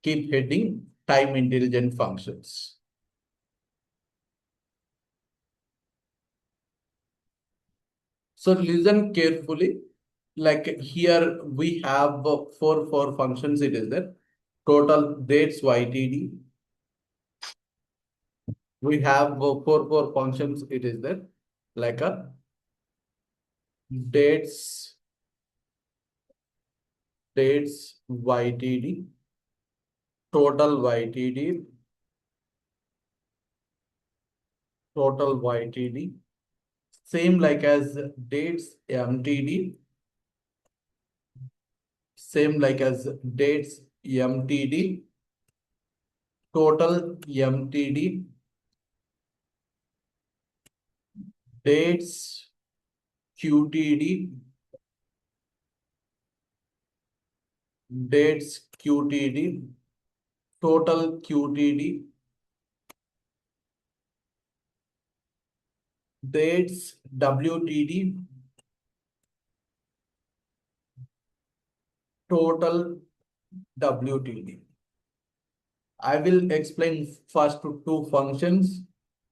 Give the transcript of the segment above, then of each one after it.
keep heading time intelligent functions. So listen carefully. Like here we have four functions. It is there. Total dates YTD. We have four functions. It is there. Like a dates YTD, total YTD, total YTD. Same like as dates MTD. Same like as dates MTD, total MTD, dates QTD, dates QTD, total QTD, dates WTD, total WTD. I will explain first two functions.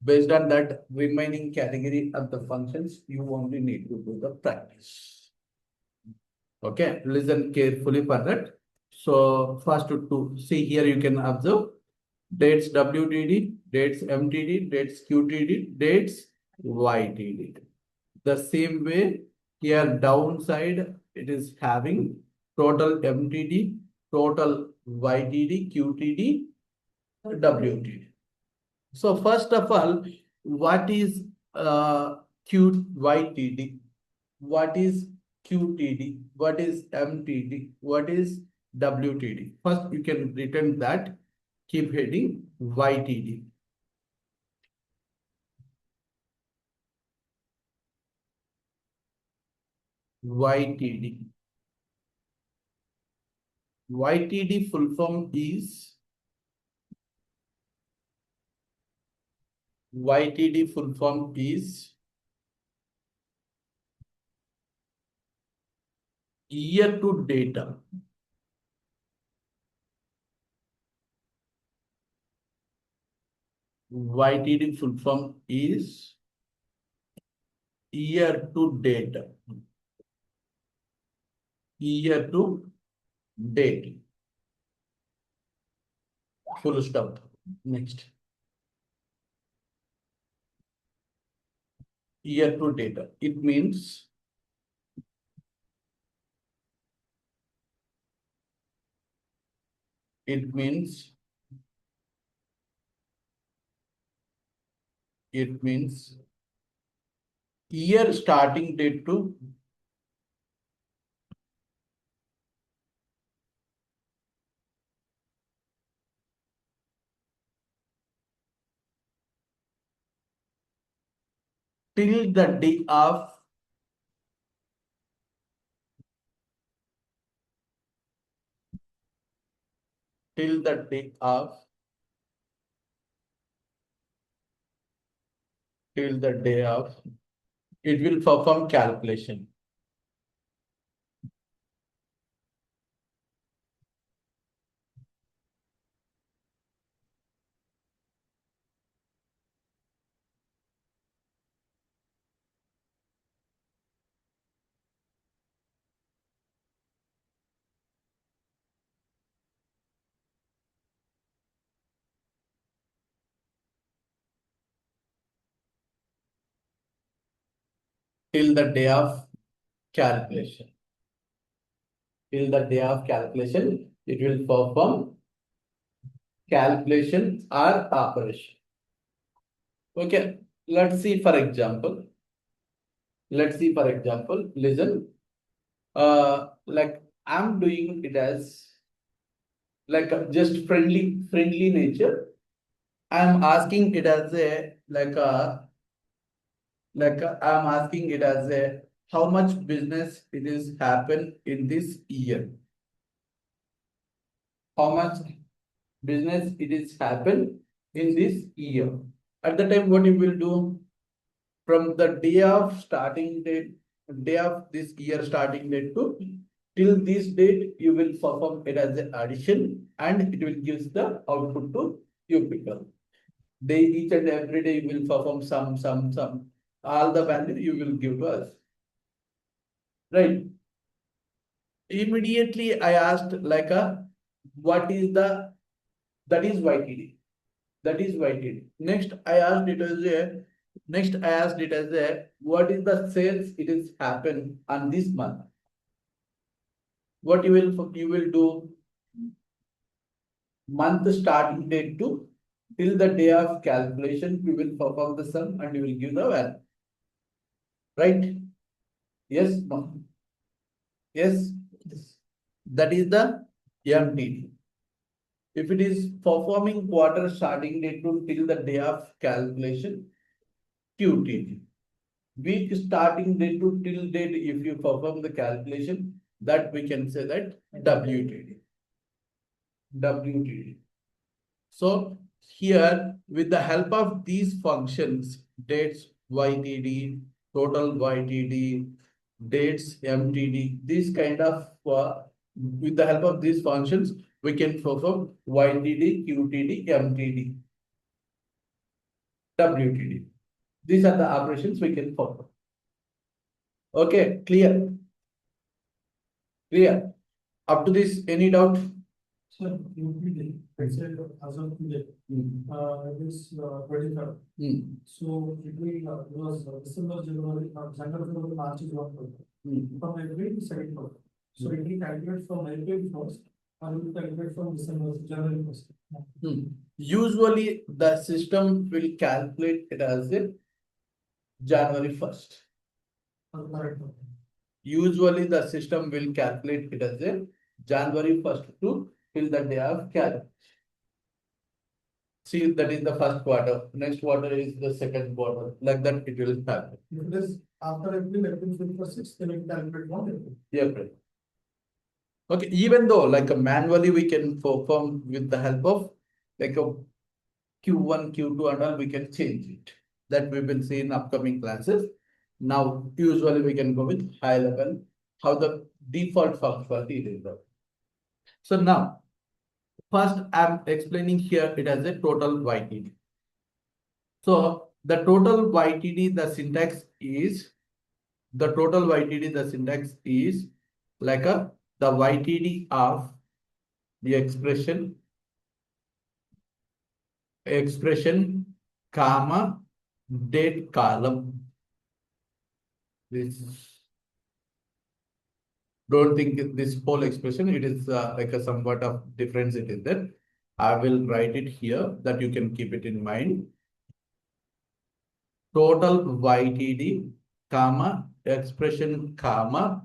Based on that remaining category of the functions, you only need to do the practice. Okay, listen carefully for that. So first to see here, you can observe dates WTD, dates MTD, dates QTD, dates YTD. The same way here downside, it is having total MTD, total YTD, QTD, WTD. So first of all, what is YTD? What is QTD? What is MTD? What is WTD? First, you can return that. Keep heading YTD. YTD. YTD full form is YTD full form is year to data. YTD full form is year to data. Year to date. Full stop. Next. Year to data. It means it means year starting date to till the day of till the day of till the day of it will perform calculation. Till the day of calculation. Till the day of calculation, it will perform calculation or operation. Okay, let's see for example. Listen. Like I'm doing it as like just friendly nature. I'm asking it as a I'm asking it as a how much business it is happen in this year. How much business it is happen in this year. At the time, what you will do from the day of starting date, day of this year starting date to till this date, you will perform it as an addition and it will give the output to you people. Each and every day you will perform some. All the value you will give to us. Right. Immediately I asked like what is that is YTD. That is YTD. Next I asked it as a what is the sales it is happened on this month. What you will do month starting date to till the day of calculation, we will perform the sum and you will give the value. Right? Yes, no. Yes. That is the MTD. If it is performing quarter starting date to till the day of calculation, QTD. Week starting date to till date, if you perform the calculation, that we can say that WTD. WTD. So here, with the help of these functions, dates YTD, total YTD, dates MTD, these kind of with the help of these functions, we can perform YTD, QTD, MTD, WTD. These are the operations we can perform. Okay, clear? Clear? Up to this, any doubt? Sir, QTD, as of today, it is 23rd. So it was December, January, January, March is 1 from April to 2nd. So it will calculate from April 1st, or it will calculate from December, January 1st. Usually the system will calculate it as a January 1st. Usually the system will calculate it as a January 1st to till the day of calculation. See, that is the first quarter. Next quarter is the second quarter. Like that it will happen. If it is after April 6th, then it will calculate 1 April. April. Okay, even though like manually we can perform with the help of like a Q1, Q2 and all, we can change it. That we will see in upcoming classes. Now, usually we can go with high level, how the default functionality is. So now, first I'm explaining here it as a total YTD. So the total YTD, the syntax is like the YTD of the expression comma date column. This don't think this whole expression, it is like a somewhat of difference it is there. I will write it here that you can keep it in mind. Total YTD comma expression comma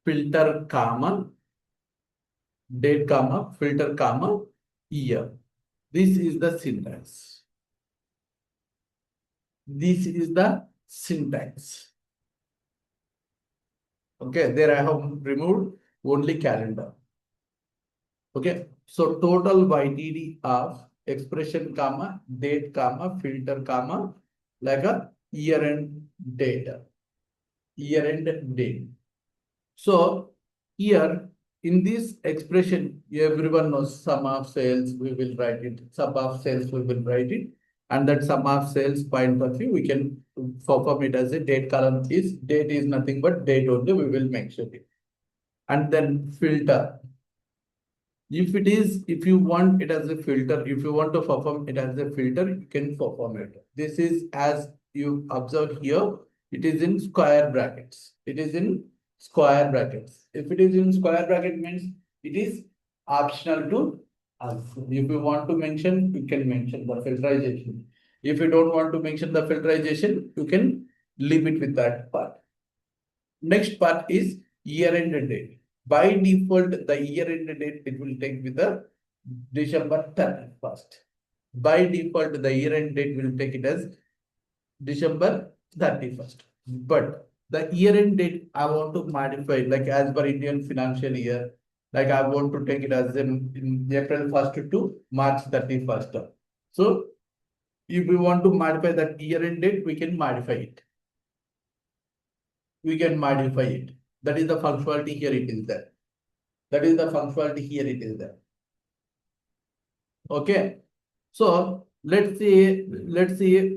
filter comma date comma filter comma year. This is the syntax. This is the syntax. Okay, there I have removed only calendar. Okay, so total YTD of expression comma date comma filter comma like a year end data. Year end date. So here in this expression, everyone knows sum of sales, we will write it. Sum of sales, we will write it. And that sum of sales point of view, we can perform it as a date column is date is nothing but date only, we will mention it. And then filter. If you want it as a filter, if you want to perform it as a filter, you can perform it. This is as you observe here, it is in square brackets. It is in square brackets. If it is in square bracket means it is optional to us. If you want to mention, you can mention the filterization. If you don't want to mention the filterization, you can leave it with that part. Next part is year end date. By default, the year end date it will take with the December 31st. By default, the year end date will take it as December 31st. But the year end date I want to modify like as per Indian financial year. Like I want to take it as in April 1st to March 31st. So if we want to modify that year end date, we can modify it. we can modify it. That is the functionality here it is there. That is the functionality here it is there. Okay. So let's see,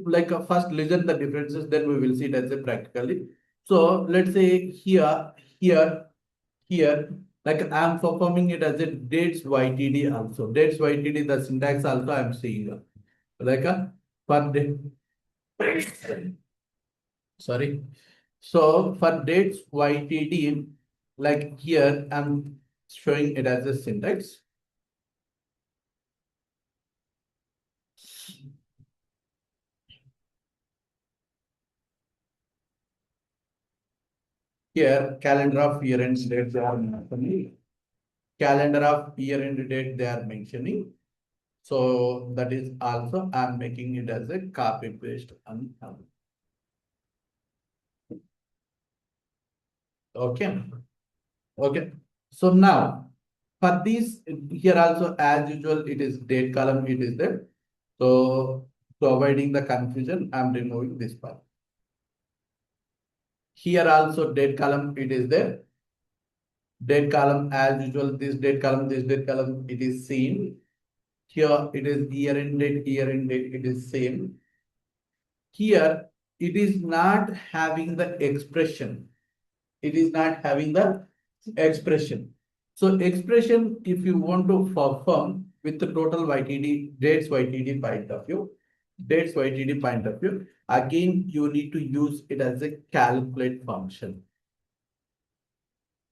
like first listen the differences, then we will see it as a practically. So let's say here, like I'm performing it as a dates YTD also. Dates YTD, the syntax also I'm seeing. Like a per day. Sorry. So for dates YTD, like here I'm showing it as a syntax. Here calendar of year end date they are mentioning. Calendar of year end date they are mentioning. So that is also I'm making it as a copy paste on. Okay. Okay. So now for this here also as usual it is date column it is there. So to avoiding the confusion I'm removing this part. Here also date column it is there. Date column as usual this date column it is same. Here it is year end date it is same. Here it is not having the expression. It is not having the expression. So expression, if you want to perform with the total YTD, dates YTD point of view, again you need to use it as a calculate function.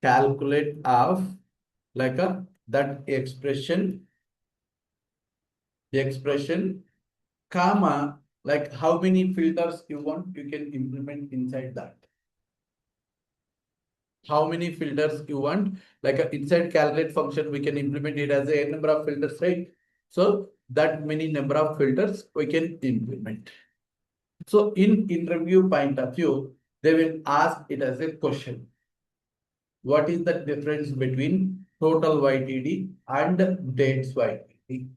Calculate of like a that expression, comma, like how many filters you want, you can implement inside that. How many filters you want, like inside calculate function we can implement it as a number of filters, right? So that many number of filters we can implement. So in interview point of view they will ask it as a question, what is the difference between total YTD and dates YTD?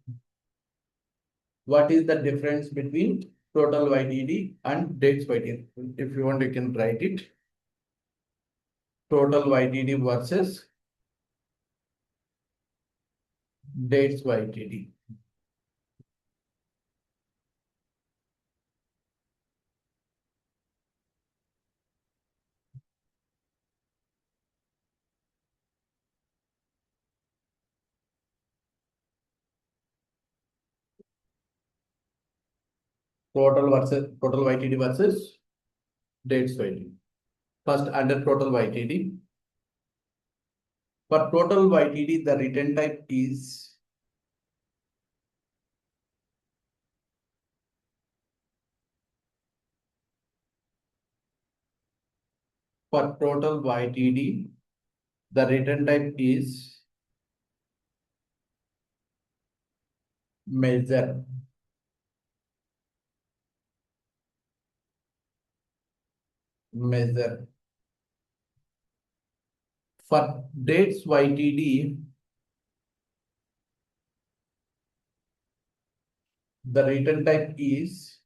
What is the difference between total YTD and dates YTD? If you want you can write it, total YTD versus dates YTD. Total YTD versus dates YTD. First under total YTD. For total YTD, the return type is for total YTD, the return type is measure. Measure. For dates YTD, the return type is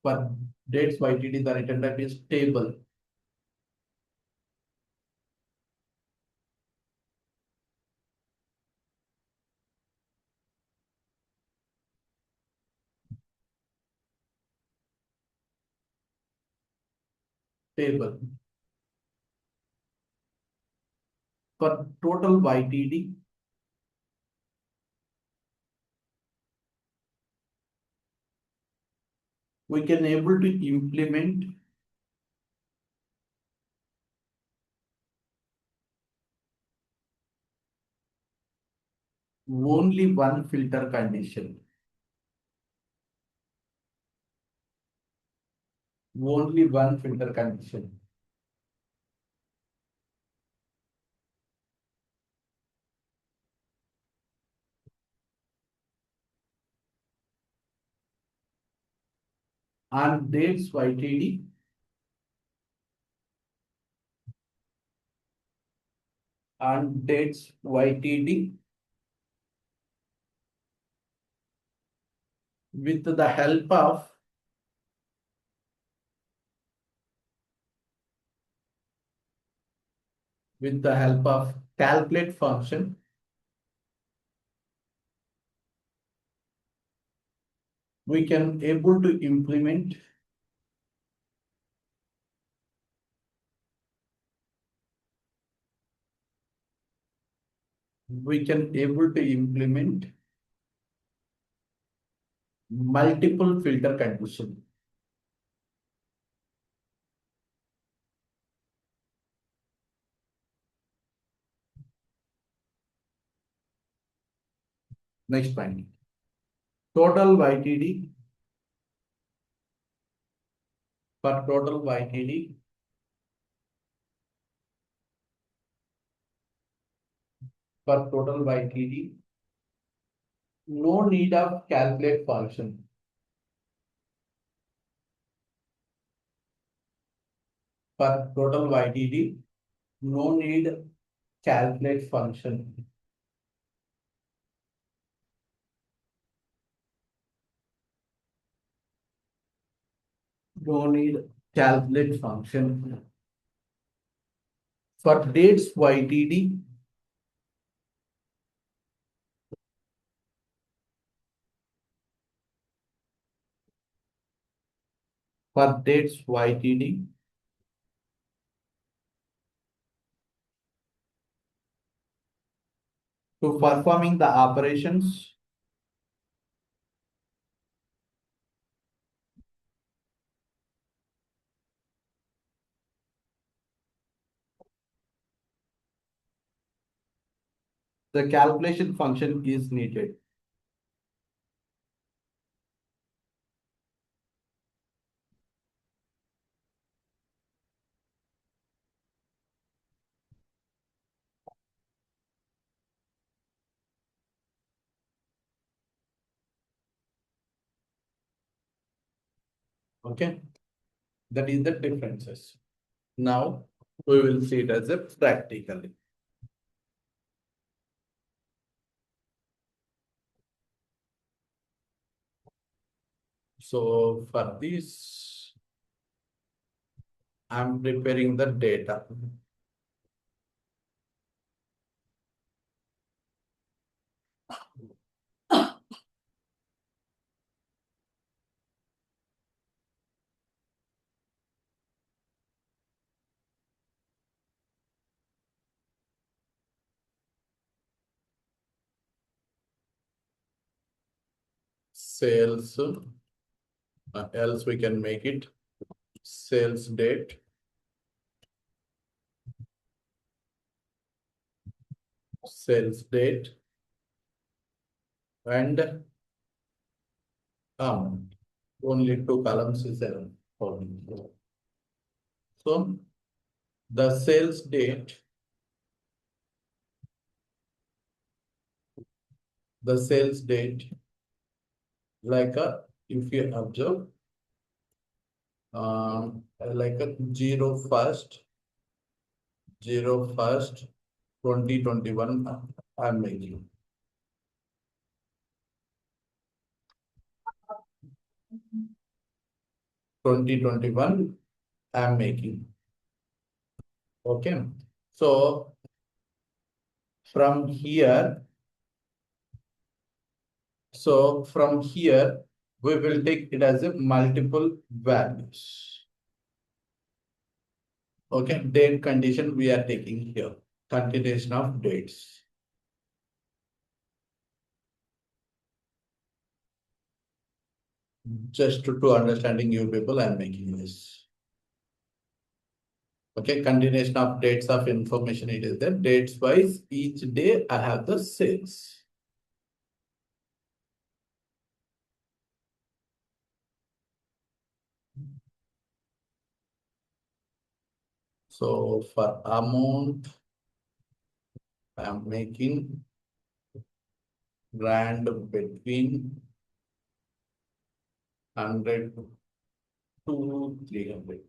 for dates YTD, the return type is table. Table. For total YTD, we can able to implement only one filter condition. Only one filter condition. On dates YTD, and dates YTD with the help of calculate function. We can able to implement multiple filter condition. Next point. Total YTD for total YTD no need of calculate function. For total YTD, no need calculate function. No need calculate function. For dates YTD, to performing the operations, the calculation function is needed. Okay, that is the differences. Now we will see it as a practically. So for this, I'm preparing the data. Sales, else we can make it sales date, and only two columns is there for me. So the sales date, like a, if you observe, like a 2021, I'm making. I'm making. Okay. So from here, we will take it as a multiple values. Okay, date condition we are taking here, continuation of dates. Just to understanding you people, I'm making this. Okay, continuation of dates of information, it is there. Dates wise, each day I have the sales. So for amount, I'm making rand between 100 to 300. .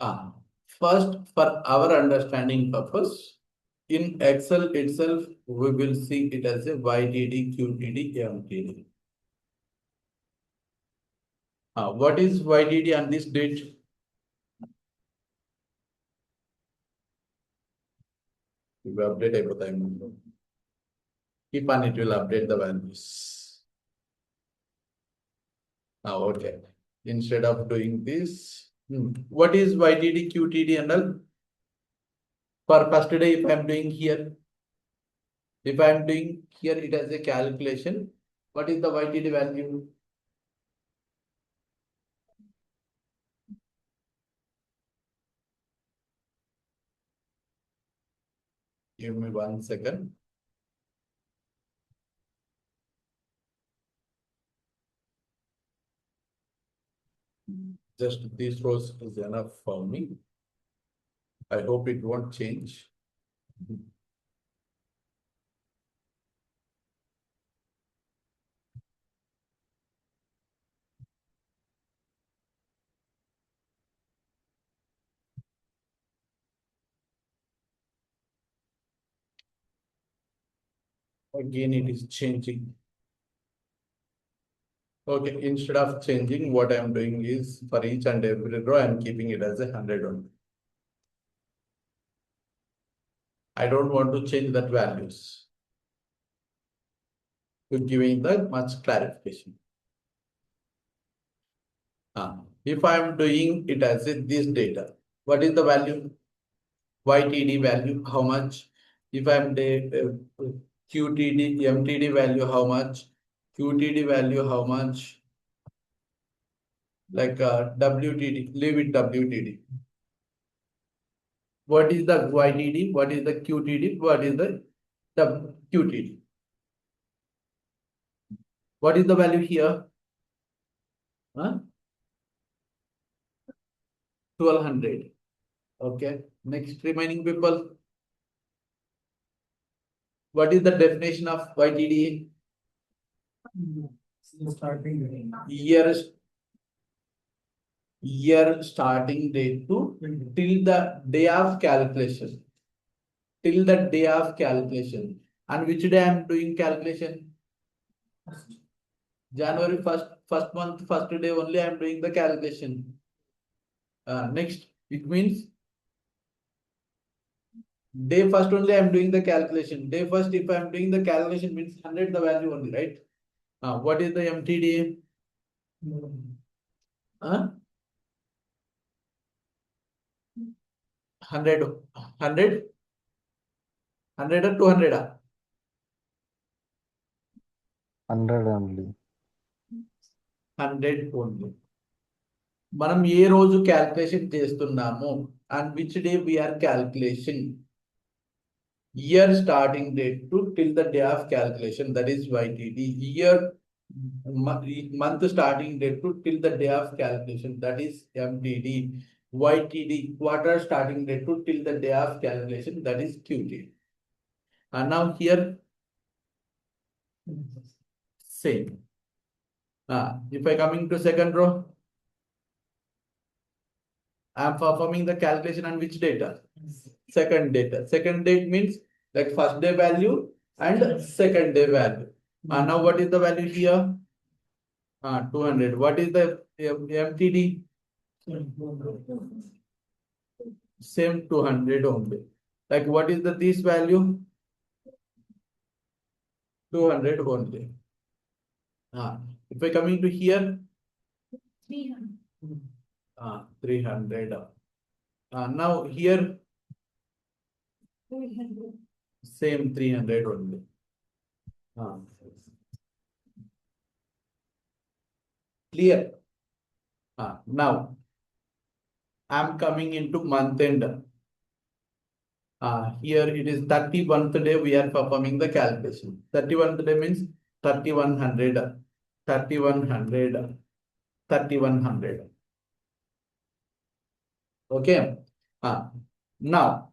First, for our understanding purpose, in Excel itself, we will see it as a YTD, QTD, MTD. What is YTD on this date? We will update every time. Keep on, it will update the values. Okay. Instead of doing this, what is YTD, QTD and all? For first day, if I am doing here, if I am doing here, it has a calculation. What is the YTD value? Give me 1 second. Just these rows is enough for me. I hope it won't change. Again, it is changing. Okay, instead of changing, what I am doing is for each and every row, I am keeping it as 100 only. I don't want to change that values. To giving that much clarification. If I am doing it as this data, what is the value? YTD value, how much? If I am QTD, MTD value, how much? QTD value, how much? Like WTD, leave it WTD. What is the YTD? What is the QTD? What is the QTD? What is the value here? 1200. Okay. Next remaining people. What is the definition of YTD? Starting Year starting date to till the day of calculation. Till the day of calculation. And which day I am doing calculation? January 1st, first month, first day only I am doing the calculation. Next, it means day first only I am doing the calculation. Day first, if I am doing the calculation, means 100 the value only, right? What is the MTD? 100, 100, 100 or 200? 100 only. 100 only. మనం ఏ రోజు calculation చేస్తున్నాము and which day we are calculating. Year starting date to till the day of calculation, that is YTD. Year month starting date to till the day of calculation, that is MTD. YTD quarter starting date to till the day of calculation, that is QTD. And now here same. If I coming to second row, I am performing the calculation on which data? Second data. Second date means like first day value and second day value. And now what is the value here? 200. What is the MTD? Same 200 only. Like what is the this value? 200 only. If I coming to here, 300. Now here, same 300 only. Clear? Now I'm coming into month end. Here it is 31st day we are performing the calculation. 31st day means 3100, 3100, 3100. Okay. Now,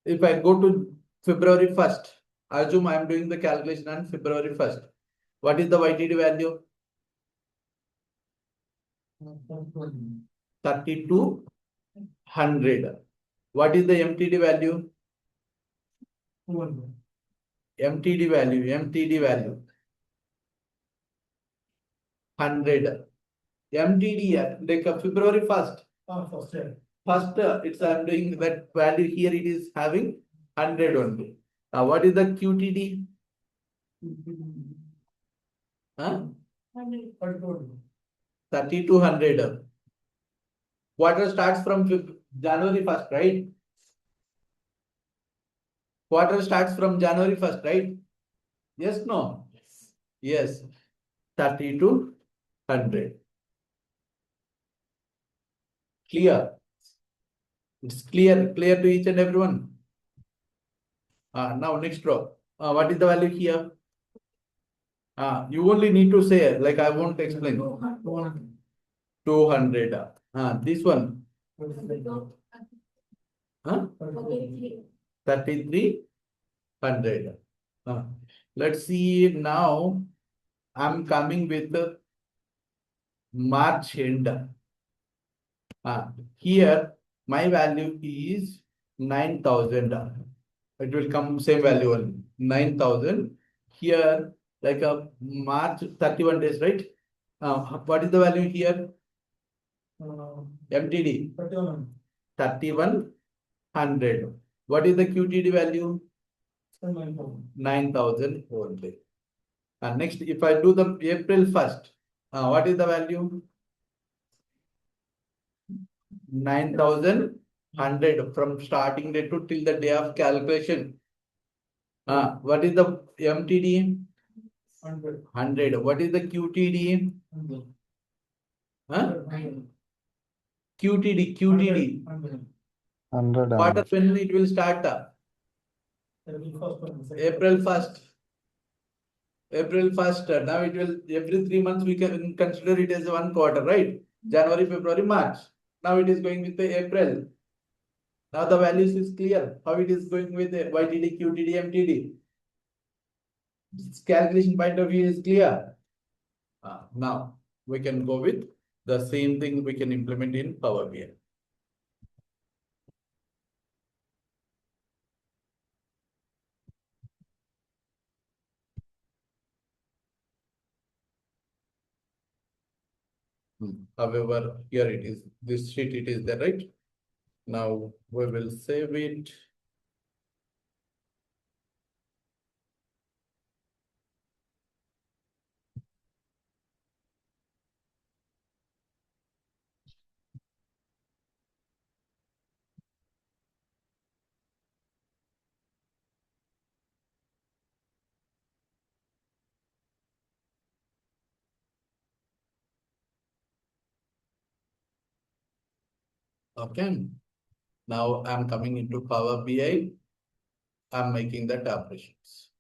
if I go to February 1st, assume I am doing the calculation on February 1st. What is the YTD value? 32 100. What is the MTD value? MTD value 100. MTD like February 1st. First, it's I'm doing that value here. It is having 100 only. Now, what is the QTD? Huh? 3200. Quarter starts from January 1st, right? Quarter starts from January 1st, right? Yes, no? Yes. 3200. Clear? It's clear to each and everyone. Now next row. What is the value here? You only need to say, like I won't explain. 200. This one. 3300. Let's see now. I'm coming with the March end. Here my value is 9,000. It will come same value only 9,000. Here like a March 31 days, right? What is the value here? MTD 3100. What is the QTD value? 9,000 only. And next, if I do the April 1st, what is the value? 9,100 from starting date to till the day of calculation. What is the MTD? 100. What is the QTD? QTD. 100 What only. when it will start? April 1st. April 1st. Now it will every 3 months we can consider it as one quarter, right? January, February, March. Now it is going with the April. Now the values is clear. How it is going with the YTD, QTD, MTD. This calculation point of view is clear. Now we can go with the same thing we can implement in Power BI. However, here it is, this sheet it is there, right? Now we will save it. Okay. Now I'm coming into Power BI. I'm making the operations.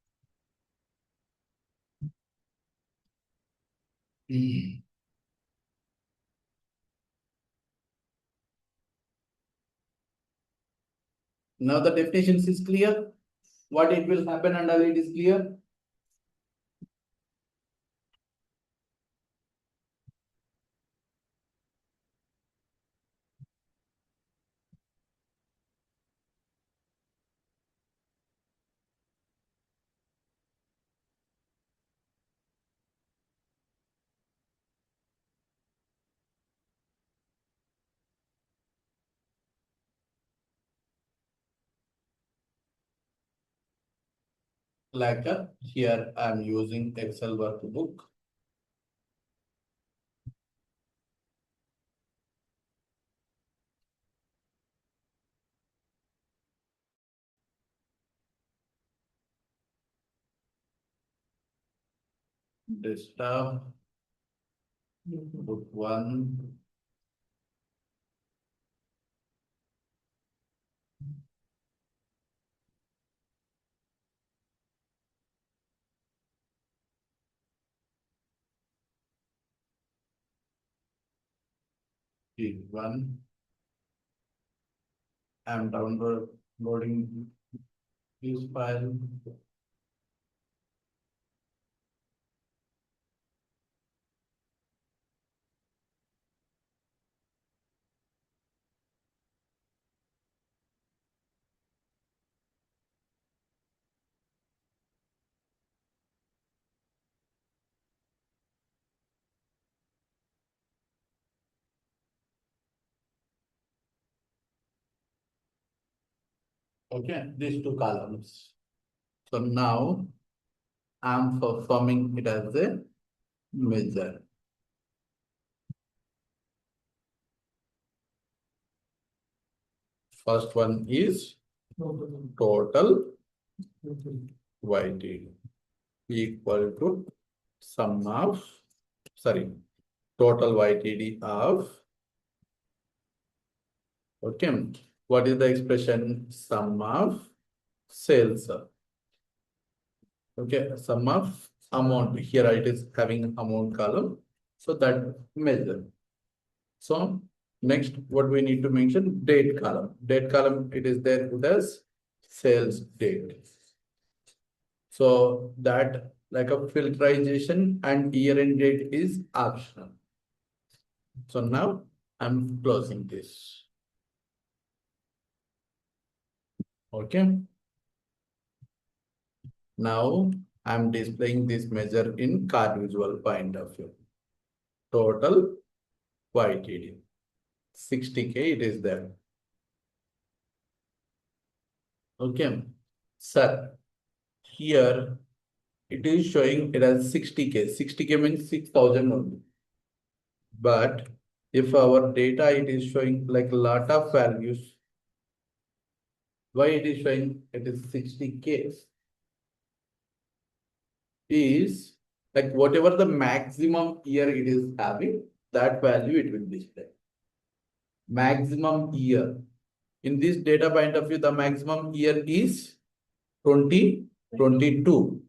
Now the definitions is clear. What it will happen and all it is clear. Like here I'm using Excel workbook. Desktop, book 1. Sheet 1. I'm downloading this file. Okay, these two columns. So now I'm performing it as a measure. First one is total YTD equal to sum of, total YTD of, okay, what is the expression? Sum of sales. Okay, sum of amount. Here it is having amount column. So that measure. So next, what we need to mention, date column. Date column, it is there with us sales date. So that like a filterization and year-end date is optional. So now I'm closing this. Okay. Now I'm displaying this measure in card visual point of view. Total YTD. 60K it is there. Okay. Sir, here it is showing it as 60K. 60K means 6,000 only. But if our data it is showing like a lot of values, why it is showing it is 60K? Is like whatever the maximum year it is having, that value it will display. Maximum year. In this data point of view, the maximum year is 2022.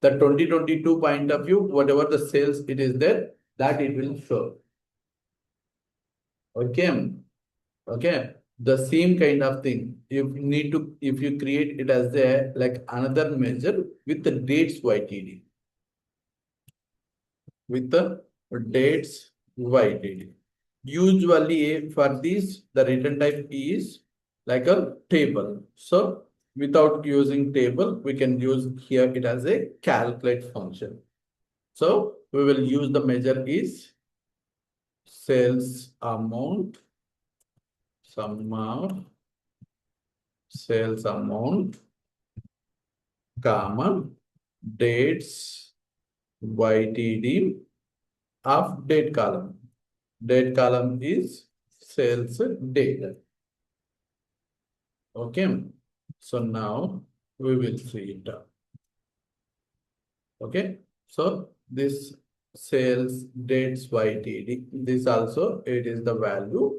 The 2022 point of view, whatever the sales it is there, that it will show. Okay. Okay. The same kind of thing. If you create it as a like another measure with the dates YTD. With the dates YTD. Usually for this, the return type is like a table. So without using table, we can use here it as a calculate function. So we will use the measure is sales amount, sum of sales amount, comma, dates YTD of date column. Date column is sales date. Okay. So now we will see it. Okay. So this sales dates YTD. This also it is the value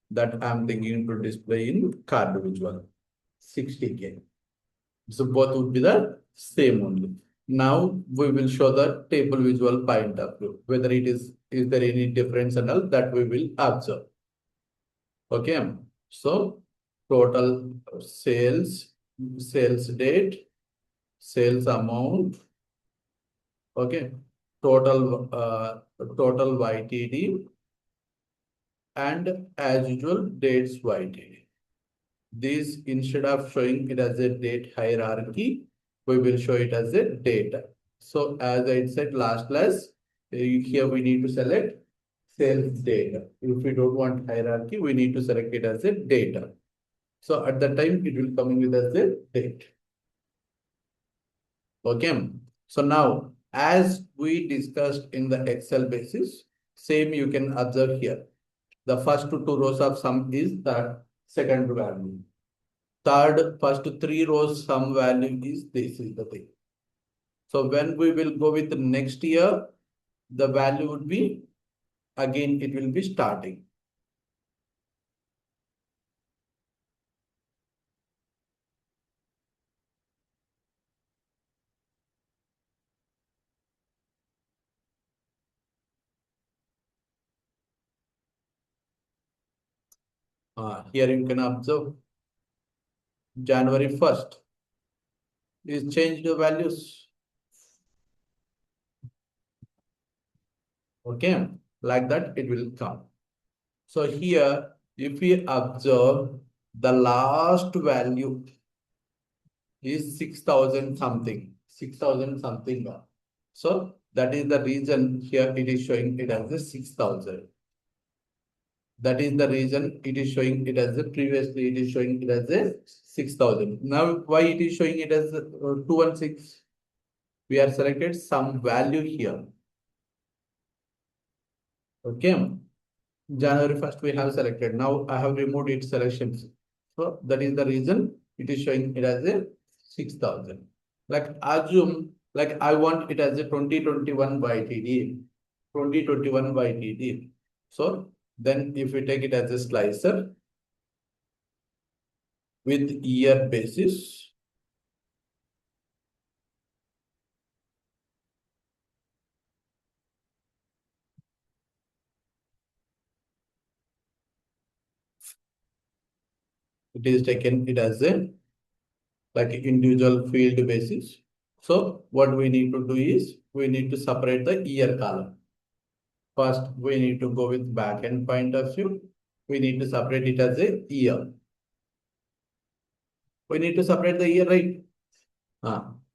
that I'm thinking to display in card visual 60K. So both would be the same only. Now we will show the table visual point of view, whether it is there any difference and all that we will observe. Okay. So total sales, sales date, sales amount. Okay. Total YTD and as usual dates YTD. This instead of showing it as a date hierarchy, we will show it as a data. So as I said last class, here we need to select sales data. If we don't want hierarchy, we need to select it as a data. So at that time, it will come with as a date. Okay. So now, as we discussed in the Excel basis, same you can observe here. The first two rows of sum is the second value. First three rows sum value is this is the thing. So when we will go with the next year, the value would be, again, it will be starting. Here you can observe January 1st is changed the values. Okay, like that it will come. So here, if we observe the last value is 6,000 something, 6,000 something. So that is the reason here it is showing it as a 6,000. That is the reason it is showing it as a previously it is showing it as a 6,000. Now why it is showing it as 216? We are selected some value here. Okay. January 1st we have selected. Now I have removed its selections. So that is the reason it is showing it as a 6,000. Like assume like I want it as a 2021 YTD. 2021 YTD. So then if we take it as a slicer with year basis, it is taken it as a like individual field basis. So what we need to do is we need to separate the year column. First, we need to go with backend point of view. We need to separate it as a year. We need to separate the year, right?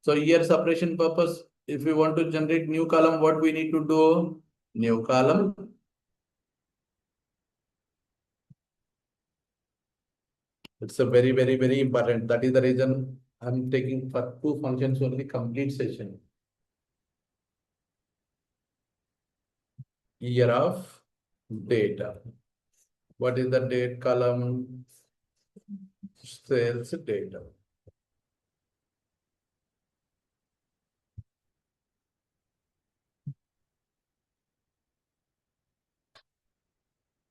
So year separation purpose, if we want to generate new column, what we need to do? New column. It's a very important. That is the reason I'm taking for two functions only complete session. Year of data. What is the date column? Sales data.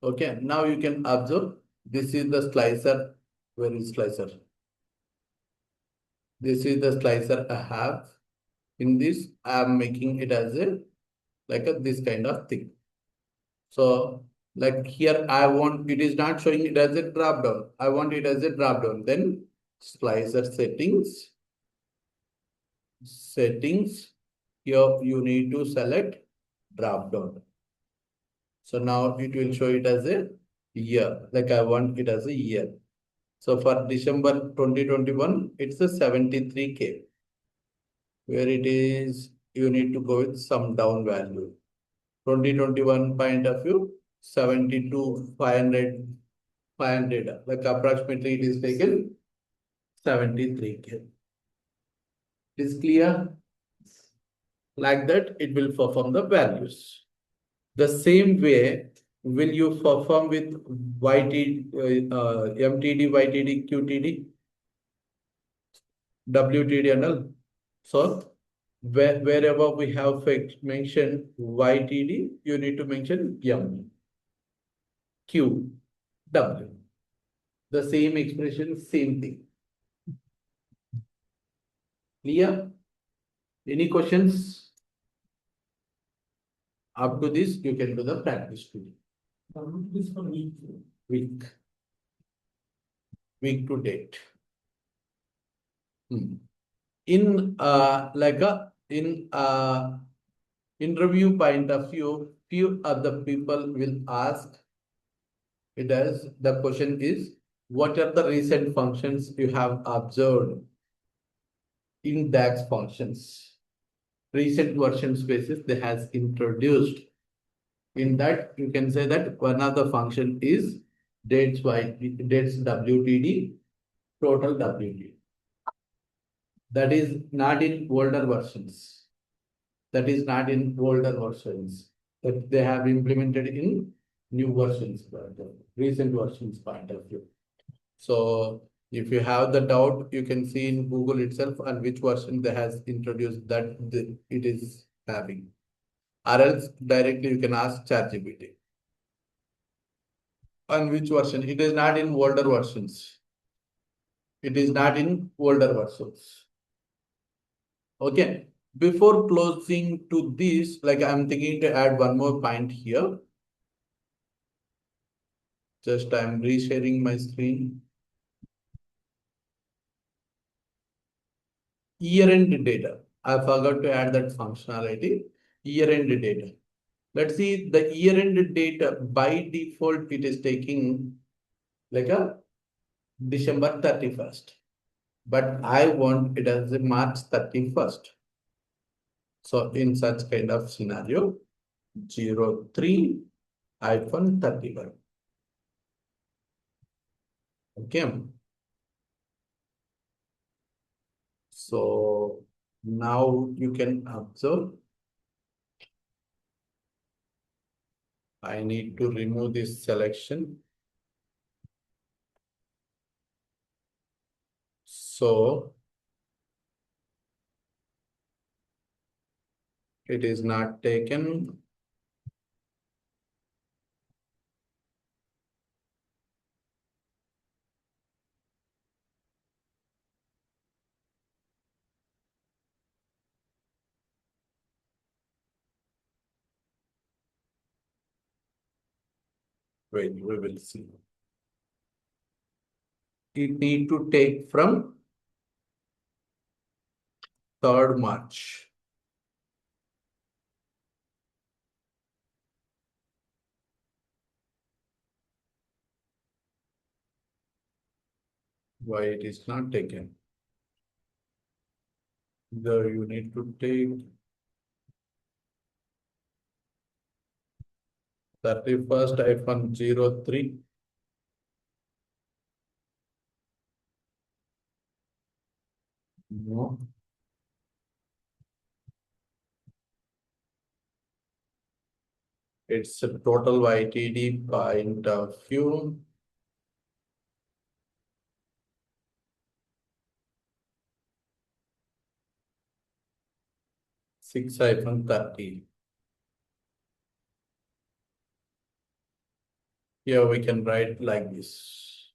Okay, now you can observe this is the slicer. Where is slicer? This is the slicer I have. In this, I am making it as a like a this kind of thing. So like here I want it is not showing it as a drop down. I want it as a drop down. Then slicer settings. Here you need to select drop down. So now it will show it as a year. Like I want it as a year. So for December 2021, it's a 73K. Where it is, you need to go with some down value. 2021 point of view, 72, 500. Like approximately it is taken 73K. It is clear? Like that, it will perform the values. The same way, will you perform with MTD, YTD, QTD, WTD and all? So wherever we have mentioned YTD, you need to mention M, Q, W. The same expression, same thing. Clear? Any questions? Up to this, you can do the practice today. This for week. Week to date. In interview point of view, few other people will ask it as the question is, what are the recent functions you have observed in DAX functions? Recent version spaces they has introduced. In that, you can say that one of the function is dates WTD, total WTD. That is not in older versions. That is not in older versions that they have implemented in new versions, recent versions point of view. So if you have the doubt, you can see in Google itself on which version they has introduced that it is having. Or else directly you can ask ChatGPT. On which version? It is not in older versions. It is not in older versions. Okay. Before closing to this, like I'm thinking to add one more point here. Just I'm resharing my screen. Year-end data. I forgot to add that functionality. Year-end data. Let's see the year-end data by default, it is taking like a December 31st. But I want it as a March 31st. So in such kind of scenario, 03-31. Okay. So now you can observe. I need to remove this selection. So it is not taken. Wait, we will see. It need to take from 3rd March. Why it is not taken? There you need to take 31st-03. No. It's a total YTD point of view. -30. Here we can write like this.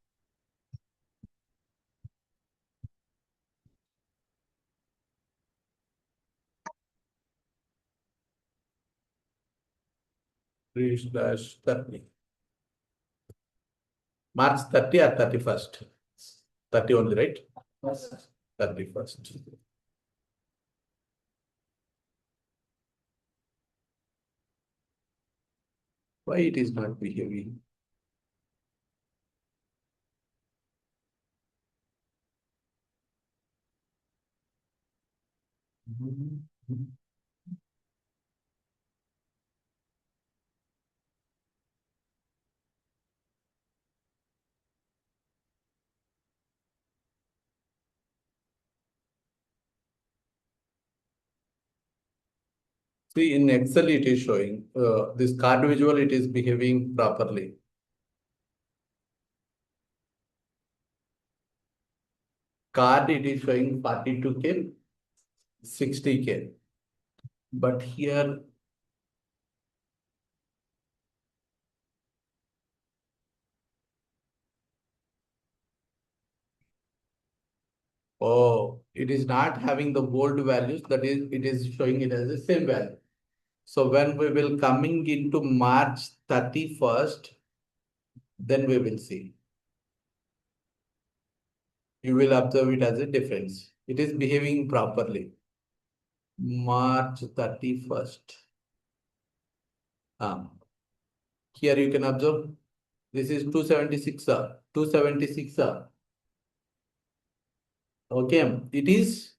-30. March 30 or 31st? 30 only, right? Yes. 31st. Why it is not behaving? See, in Excel it is showing this card visual, it is behaving properly. Card it is showing 42K, 60K. But here, oh, it is not having the bold values, that is, it is showing it as the same value. So when we will coming into March 31st, then we will see. You will observe it as a difference. It is behaving properly. March 31st. Here you can observe this is 276, 276. Okay, it is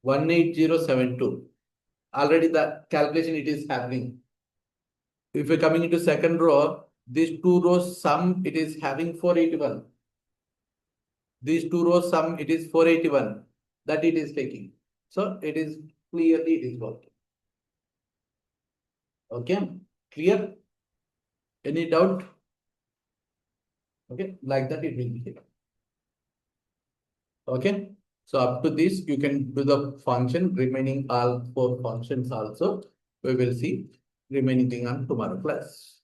18072. Already the calculation it is happening. If you're coming into second row, these two rows sum it is having 481. These two rows sum it is 481 that it is taking. So it is clearly it is working. Okay, clear? Any doubt? Okay, like that it will be here. Okay, so up to this you can do the function remaining all 4 functions also. We will see remaining thing on tomorrow class.